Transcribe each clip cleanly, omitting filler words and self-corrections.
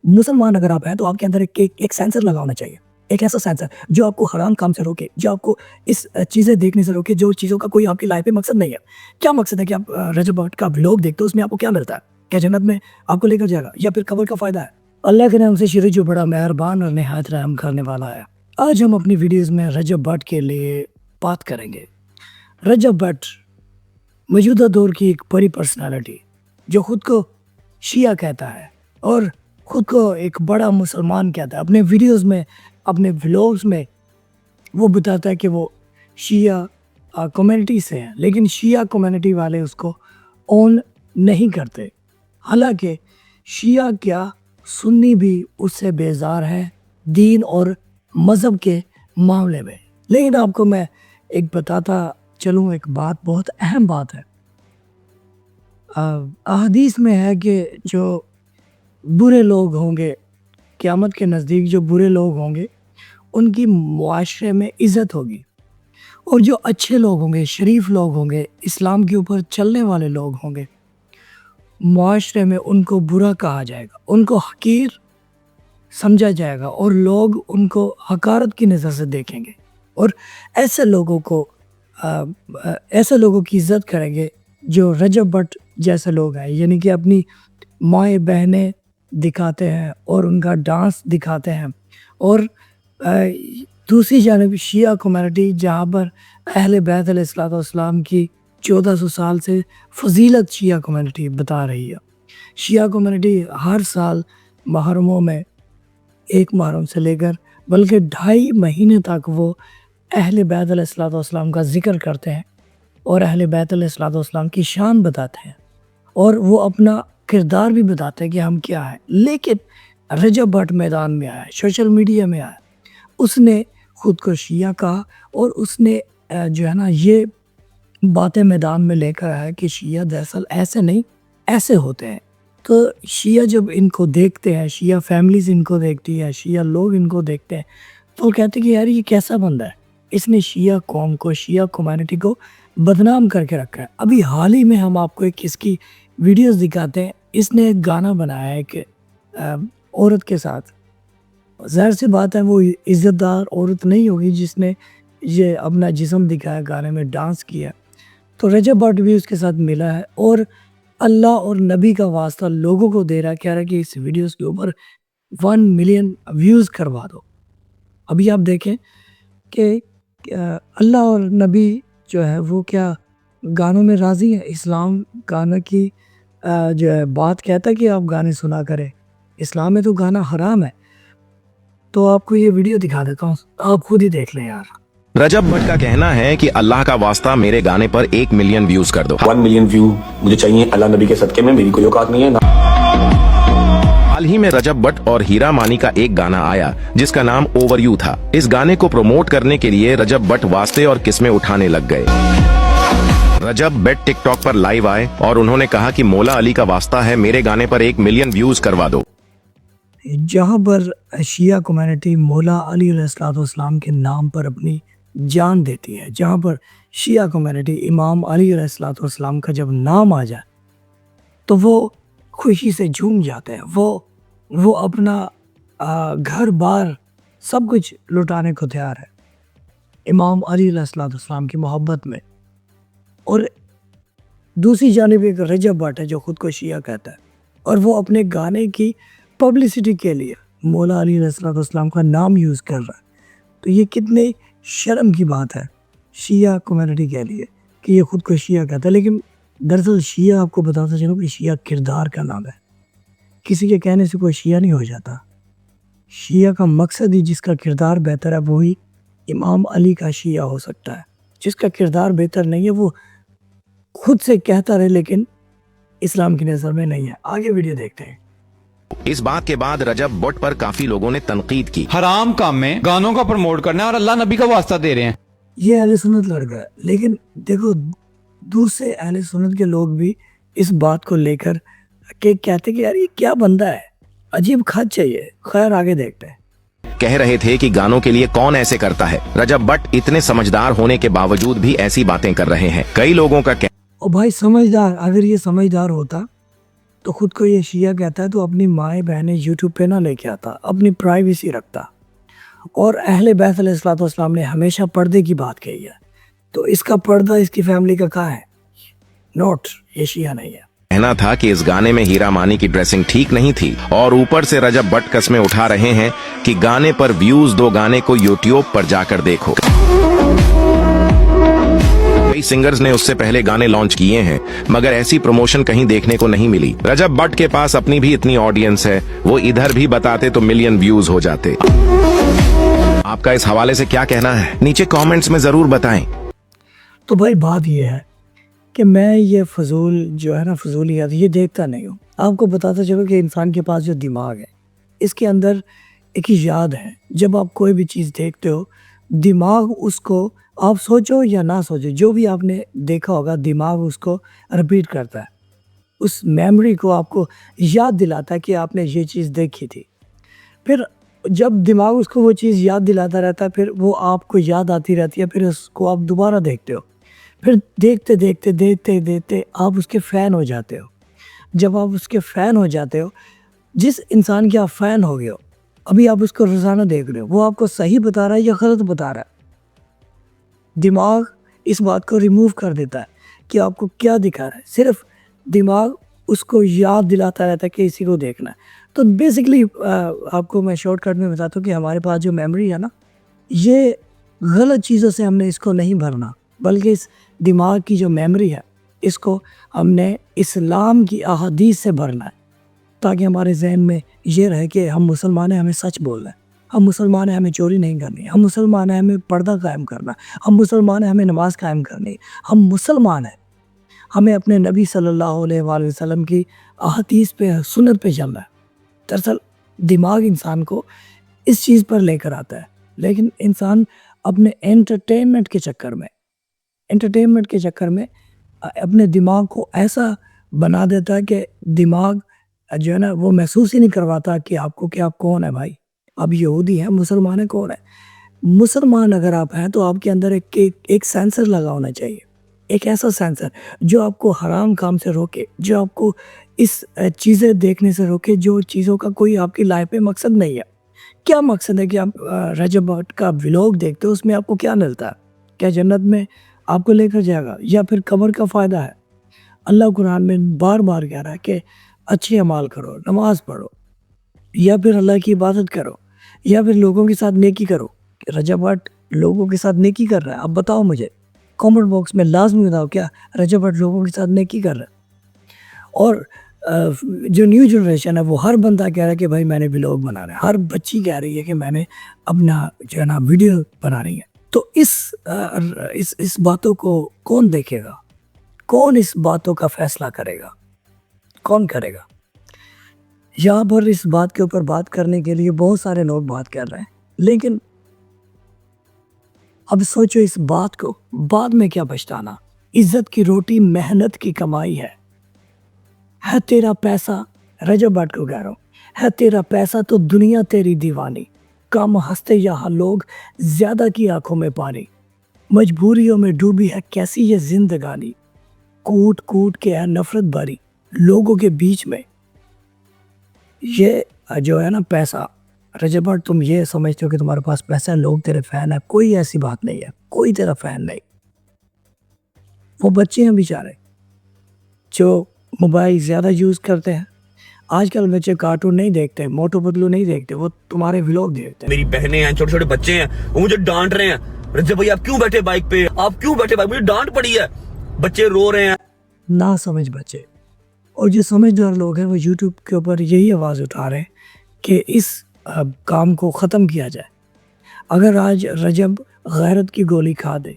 मुसलमान अगर आप हैं तो आपके अंदर एक सेंसर लगा होना चाहिए, एक ऐसा सेंसर जो आपको हराम काम से रोके, जो आपको इस चीज़ें देखने से रोके जो चीज़ों का कोई आपकी लाइफ में मकसद नहीं है। क्या मकसद है कि आप रजब भट्ट का व्लॉग देखते हो, उसमें आपको क्या मिलता है? क्या जन्नत में आपको लेकर जाएगा या फिर कब्र का फ़ायदा है? अल्लाह के नाम से शुरू जो बड़ा मेहरबान और निहायत रहम करने वाला है। आज हम अपनी वीडियोस में रजब भट्ट के लिए बात करेंगे। रजब भट्ट मौजूदा दौर की एक बड़ी पर्सनालिटी जो ख़ुद को शिया कहता है और ख़ुद को एक बड़ा मुसलमान कहता है। अपने वीडियोस में, अपने व्लॉग्स में वो बताता है कि वो शिया कम्युनिटी से है, लेकिन शिया कम्युनिटी वाले उसको ऑन नहीं करते। हालांकि शिया क्या, सुन्नी भी उससे बेजार है दीन और मज़हब के मामले में। लेकिन आपको मैं एक बताता चलूँ, एक बात, बहुत अहम बात है। अहदीस में है कि जो बुरे लोग होंगे, क़यामत के नज़दीक जो बुरे लोग होंगे उनकी मुआशरे में इज़्ज़त होगी, और जो अच्छे लोग होंगे, शरीफ लोग होंगे, इस्लाम के ऊपर चलने वाले लोग होंगे, मुआशरे में उनको बुरा कहा जाएगा, उनको हकीर समझा जाएगा और लोग उनको हकारत की नज़र से देखेंगे। और ऐसे लोगों की इज़्ज़त करेंगे जो रजब भट्ट जैसे लोग हैं, यानी कि अपनी माएँ बहनें दिखाते हैं और उनका डांस दिखाते हैं। और दूसरी जानिब शिया कम्युनिटी, जहाँ पर अहले बैत अलैहिस्सलाम की 1400 साल से फजीलत शिया कम्युनिटी बता रही है। शिया कम्युनिटी हर साल मुहर्रमों में, एक मुहर्रम से लेकर बल्कि 2.5 महीने तक वो अहले बैत अलैहिस्सलाम का ज़िक्र करते हैं और अहले बैत अलैहिस्सलाम की शान बताते हैं, और वो अपना किरदार भी बताते हैं कि हम क्या है। लेकिन रजब भट्ट मैदान में आया, सोशल मीडिया में आया, उसने ख़ुद को शिया कहा और उसने जो है ना ये बातें मैदान में लेकर आया कि शिया दरअसल ऐसे नहीं, ऐसे होते हैं। तो शिया जब इनको देखते हैं, शिया फैमिलीज इनको देखती है, शिया लोग इनको देखते हैं, तो कहते हैं कि यार ये कैसा बंदा है, इसने शिया कौम को, शिया कम्युनिटी को बदनाम करके रखा है। अभी हाल ही में हम आपको एक इसकी वीडियोस दिखाते हैं। इसने एक गाना बनाया है कि औरत के साथ, ज़ाहिर सी बात है वो इज़्ज़तदार औरत नहीं होगी जिसने ये अपना जिस्म दिखाया, गाने में डांस किया। तो रजब भट्ट भी उसके साथ मिला है और अल्लाह और नबी का वास्ता लोगों को दे रहा है, कह रहा है कि इस वीडियोस के ऊपर 1 मिलियन व्यूज़ करवा दो। अभी आप देखें कि अल्लाह और नबी जो है वो क्या गानों में राज़ी है। इस्लाम गाना की जो है बात कहता है कि आप गाने सुना करें, इस्लाम में तो गाना हराम है। तो आपको ये वीडियो दिखा देता हूँ, आप खुद ही देख लें यार। रजब भट्ट का कहना है कि अल्लाह का वास्ता मेरे गाने पर 1 मिलियन व्यूज कर दो। 1 मिलियन व्यू मुझे चाहिए अल्लाह नबी के सदके में, मेरी कोई औकात नहीं है ना। हाल ही में रजब भट्ट और हीरा मानी का एक गाना आया जिसका नाम ओवर यू था। इस गाने को प्रमोट करने के लिए रजब भट्ट वास्ते और किस्में उठाने लग गए। रजब भट्ट टिकटॉक पर लाइव आए और उन्होंने कहा कि मौला अली का वास्ता है, मेरे गाने पर 1 मिलियन व्यूज करवा दो। जहाँ पर शिया कम्युनिटी मौला अली अलैहिस्सलाम के नाम पर अपनी जान देती है, जहाँ पर शिया कम्युनिटी इमाम अली अलैहिस्सलाम का जब नाम आ जाए तो वो खुशी से झूम जाते हैं। वो अपना घर बार सब कुछ लुटाने को तैयार है इमाम अली अलैहिस्सलाम की मोहब्बत में। और दूसरी जानिब एक रजब भट्ट है जो ख़ुद को शिया कहता है और वो अपने गाने की पब्लिसिटी के लिए मौला अली अलैहिस्सलाम का नाम यूज़ कर रहा है। तो ये कितने शर्म की बात है शिया कम्युनिटी के लिए कि ये ख़ुद को शिया कहता है। लेकिन दरअसल शिया, आपको बताता चलूँ कि शिया किरदार का नाम है। किसी के कहने से कोई शिया नहीं हो जाता। शिया का मकसद ही, जिसका किरदार बेहतर है वही इमाम अली का शिया हो सकता है। जिसका किरदार बेहतर नहीं है वो खुद से कहता रहे लेकिन इस्लाम की नज़र में नहीं है। आगे वीडियो देखते हैं। इस बात के बाद रजब भट्ट पर काफी लोगों ने तनकीद की। हराम काम में गानों का प्रमोट करना है और अल्लाह नबी का वास्ता दे रहे हैं। ये अहले सुन्नत लड़का है, लेकिन देखो दूसरे अहले सुन्नत के लोग भी इस बात को लेकर के कहते कि यार ये क्या बंदा है, अजीब खत चाहिए। खैर आगे देखते हैं। कह रहे थे कि गानों के लिए कौन ऐसे करता है। रजब भट्ट इतने समझदार होने के बावजूद भी ऐसी बातें कर रहे हैं। कई लोगों का ओ भाई समझदार, अगर ये समझदार होता تو خود کو یہ شیعہ کہتا ہے تو اپنی مائیں بہنیں یوٹیوب پہ نہ لے کے آتا، اپنی پرائیویسی رکھتا. اور اہل بیت علیہ الصلوۃ والسلام نے ہمیشہ پردے کی بات کہی ہے، تو اس کا پردہ اس کی فیملی کا کہاں ہے؟ نوٹ، یہ شیعہ نہیں ہے. कहना था कि इस गाने में हीरा मानी की ड्रेसिंग ठीक नहीं थी और ऊपर से रजब भट्ट कस्में उठा रहे हैं कि गाने पर व्यूज दो, गाने को यूट्यूब पर जाकर देखो. कई सिंगर्स ने उससे पहले गाने लॉन्च किए हैं मगर ऐसी प्रमोशन कहीं देखने को नहीं मिली. रजब भट्ट के पास अपनी भी इतनी ऑडियंस है, वो इधर भी बताते तो मिलियन व्यूज हो जाते. आपका इस हवाले से क्या कहना है, नीचे कमेंट्स में जरूर बताएं. تو بھائی بات یہ ہے کہ میں یہ فضول جو ہے نا فضولیات یہ دیکھتا نہیں ہوں. آپ کو بتاتا چلو کہ انسان کے پاس جو دماغ ہے اس کے اندر ایک یاد ہے. جب آپ کوئی بھی چیز دیکھتے ہو دماغ اس کو، آپ سوچو یا نہ سوچو، جو بھی آپ نے دیکھا ہوگا دماغ اس کو ریپیٹ کرتا ہے، اس میموری کو آپ کو یاد دلاتا ہے کہ آپ نے یہ چیز دیکھی تھی. پھر جب دماغ اس کو وہ چیز یاد دلاتا رہتا ہے پھر وہ آپ کو یاد آتی رہتی ہے، پھر اس کو آپ دوبارہ دیکھتے ہو، پھر دیکھتے دیکھتے دیکھتے دیکھتے آپ اس کے فین ہو جاتے ہو. جب آپ اس کے فین ہو جاتے ہو، جس انسان کے آپ فین ہو گئے ہو، ابھی آپ اس کو روزانہ دیکھ رہے ہو، وہ آپ کو صحیح بتا رہا ہے یا غلط بتا رہا ہے. دماغ اس بات کو ریموو کر دیتا ہے کہ آپ کو کیا دکھا رہا ہے، صرف دماغ اس کو یاد دلاتا رہتا ہے کہ اسی کو دیکھنا ہے. تو بیسکلی آپ کو میں شارٹ کٹ میں بتاتا ہوں کہ ہمارے پاس جو میموری ہے نا، یہ غلط چیزوں سے ہم نے اس کو نہیں بھرنا، بلکہ اس دماغ کی جو میموری ہے اس کو ہم نے اسلام کی احادیث سے بھرنا ہے، تاکہ ہمارے ذہن میں یہ رہے کہ ہم مسلمان ہیں، ہمیں سچ بولنا ہے، ہم مسلمان ہیں، ہمیں چوری نہیں کرنی، ہم مسلمان ہیں، ہمیں پردہ قائم کرنا، ہم مسلمان ہیں، ہمیں نماز قائم کرنی، ہم مسلمان ہیں، ہمیں اپنے نبی صلی اللہ علیہ وآلہ وسلم کی احادیث پہ سنت پہ چلنا ہے. دراصل دماغ انسان کو اس چیز پر لے کر آتا ہے، لیکن انسان اپنے انٹرٹینمنٹ کے چکر میں اپنے دماغ کو ایسا بنا دیتا ہے کہ دماغ جو ہے نا وہ محسوس ہی نہیں کرواتا کہ آپ کو کہ آپ کون ہے. بھائی آپ یہودی ہیں، مسلمان ہیں، کون ہے؟ مسلمان اگر آپ ہیں تو آپ کے اندر ایک سینسر لگا ہونا چاہیے، ایک ایسا سینسر جو آپ کو حرام کام سے روکے، جو آپ کو اس چیزیں دیکھنے سے روکے جو چیزوں کا کوئی آپ کی لائف پہ مقصد نہیں ہے. کیا مقصد ہے کہ آپ رجب بھٹ کا ولاگ دیکھتے ہو، اس میں آپ کو کیا ملتا ہے؟ کیا جنت میں آپ کو لے کر جائے گا یا پھر قبر کا فائدہ ہے؟ اللہ قرآن میں بار بار کہہ رہا ہے کہ اچھے اعمال کرو، نماز پڑھو، یا پھر اللہ کی عبادت کرو، یا پھر لوگوں کے ساتھ نیکی کرو. رجب بھٹ لوگوں کے ساتھ نیکی کر رہا ہے؟ اب بتاؤ مجھے، کامنٹ باکس میں لازمی بتاؤ کیا رجب بھٹ لوگوں کے ساتھ نیکی کر رہا ہے؟ اور جو نیو جنریشن ہے وہ ہر بندہ کہہ رہا ہے کہ بھائی میں نے ولاگ بنا رہا ہے، ہر بچی کہہ رہی ہے کہ میں نے اپنا جو ہے نا ویڈیو بنا رہی ہے. تو اس باتوں کو کون دیکھے گا؟ کون اس باتوں کا فیصلہ کرے گا؟ کون کرے گا؟ یہاں پر اس بات کے اوپر بات کرنے کے لیے بہت سارے لوگ بات کر رہے ہیں، لیکن اب سوچو اس بات کو، بعد میں کیا پچھتانا. عزت کی روٹی محنت کی کمائی ہے تیرا پیسہ. رجب بھٹ کو کہہ رہا ہوں، ہے تیرا پیسہ تو دنیا تیری دیوانی، کم ہنستے یہاں لوگ زیادہ کی آنکھوں میں پانی، مجبوریوں میں ڈوبی ہے کیسی یہ زندگانی، کوٹ کوٹ کے ہے نفرت بھری لوگوں کے بیچ میں. یہ جو ہے نا پیسہ، رجب بھٹ تم یہ سمجھتے ہو کہ تمہارے پاس پیسہ ہے، لوگ تیرے فین ہیں، کوئی ایسی بات نہیں ہے، کوئی تیرا فین نہیں. وہ بچے ہیں بیچارے جو موبائل زیادہ یوز کرتے ہیں. آج کل بچے کارٹون نہیں دیکھتے، موٹو پتلو نہیں دیکھتے، وہ تمہارے ولاگ دیکھتے ہیں. میری بہنیں ہیں، چھوٹے چھوٹے بچے ہیں، وہ مجھے ڈانٹ رہے ہیں، رجب بھائی آپ کیوں بیٹھے بائک پہ، آپ کیوں بیٹھے بائک، مجھے ڈانٹ پڑی ہے، بچے رو رہے ہیں. نہ سمجھ بچے اور جو سمجھدار لوگ ہیں وہ یوٹیوب کے اوپر یہی آواز اٹھا رہے ہیں کہ اس کام کو ختم کیا جائے. اگر آج رجب غیرت کی گولی کھا دے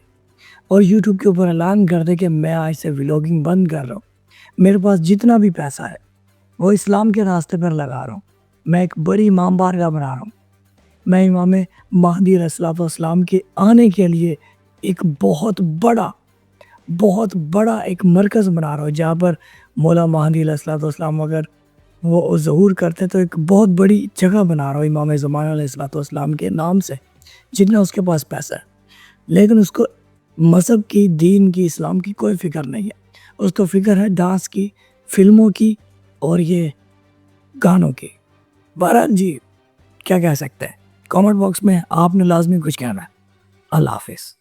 اور یوٹیوب کے اوپر اعلان کر دے کہ میں آج سے ولاگنگ بند کر رہا ہوں، میرے پاس جتنا بھی پیسہ ہے وہ اسلام کے راستے پر لگا رہا ہوں، میں ایک بڑی امام بارگاہ بنا رہا ہوں، میں امام مہدی علیہ السلام کے آنے کے لیے ایک بہت بڑا ایک مرکز بنا رہا ہوں، جہاں پر مولا مہدی علیہ السلام اگر وہ ظہور کرتے تو ایک بہت بڑی جگہ بنا رہا ہوں امام زمان علیہ السلام کے نام سے، جتنا اس کے پاس پیسہ ہے. لیکن اس کو مذہب کی، دین کی، اسلام کی کوئی فکر نہیں ہے. اس کو فکر ہے ڈانس کی، فلموں کی اور یہ گانوں کی. بہرحال جی کیا کہہ سکتے ہیں, کامنٹ باکس میں آپ نے لازمی کچھ کہنا ہے. اللہ حافظ.